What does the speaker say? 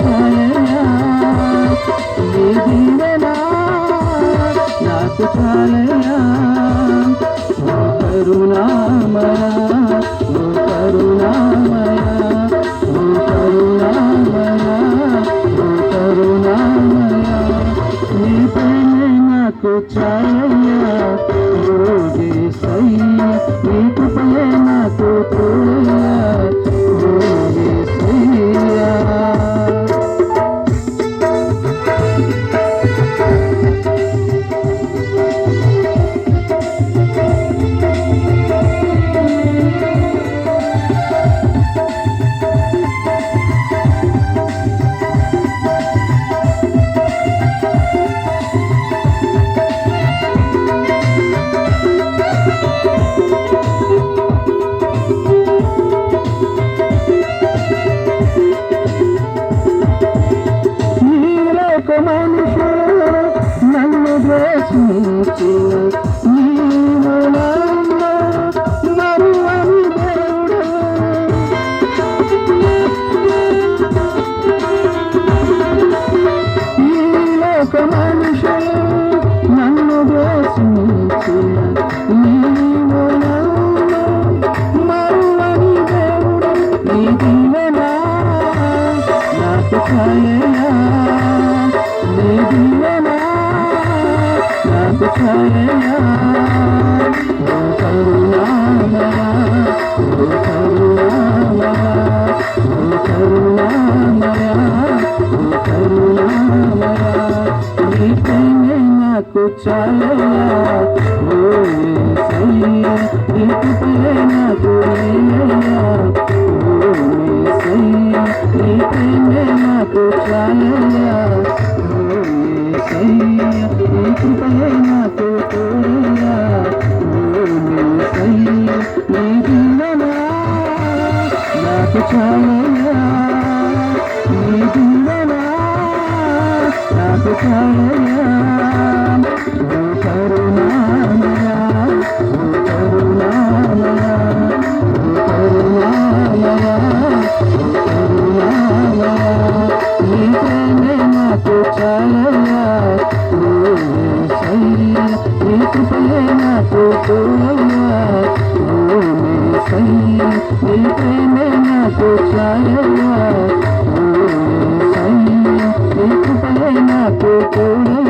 చాలయ్యా నీ దీవెన నాకు చాలయ్యా ఓ కరుణామయ ఓ కరుణామయ ఓ కరుణామయ ఓ కరుణామయ నీ ప్రేమే నాకు చాలయ్యా ఓ యేసయ్యా నీ కృపయే నాకు తోడయ్యా ఓ యేసయ్యా మనుషులు నన్ను ద్వేషించిన నీవు నన్ను మరువని దేవుడు ఈ లోక మనుషులు నన్ను ద్వేషించిన నీవు నన్ను మరువని దేవుడు నీ దీవెన నాకు చాలయ్యా నీ దీవెన నాకు చాలయ్యా ఓ కరుణామయ ఓ కరుణామయ ఓ కరుణామయ ఓ కరుణామయ నీ ప్రేమే నాకు చాలయ్యా ఓ యేసయ్యా నీ కృపయే నాకు చాలయ్యా ఓ యేసయ్యా నీ ప్రేమే నాకు చాలయ్యా ఓ యేసయ్యా నీ కృపయే నాకు తోడయ్యా ఓ యేసయ్యా నీ దీవెన నాకు చాలయ్యా నీ దీవెన నాకు చాలయ్యా ఓ కరుణామయ ఓ కరుణామయ ఓ కరుణామయ ఓ కరుణామయ నీ ప్రేమే నాకు చాలయ్యా ఓ యేసయ్యా నీ కృపయే నాకు తోడయ్యా ఓ యేసయ్యా నీ ప్రేమే నాకు చాలయ్యా ఓ యేసయ్యా నీ కృపయే నాకు తోడయ్యా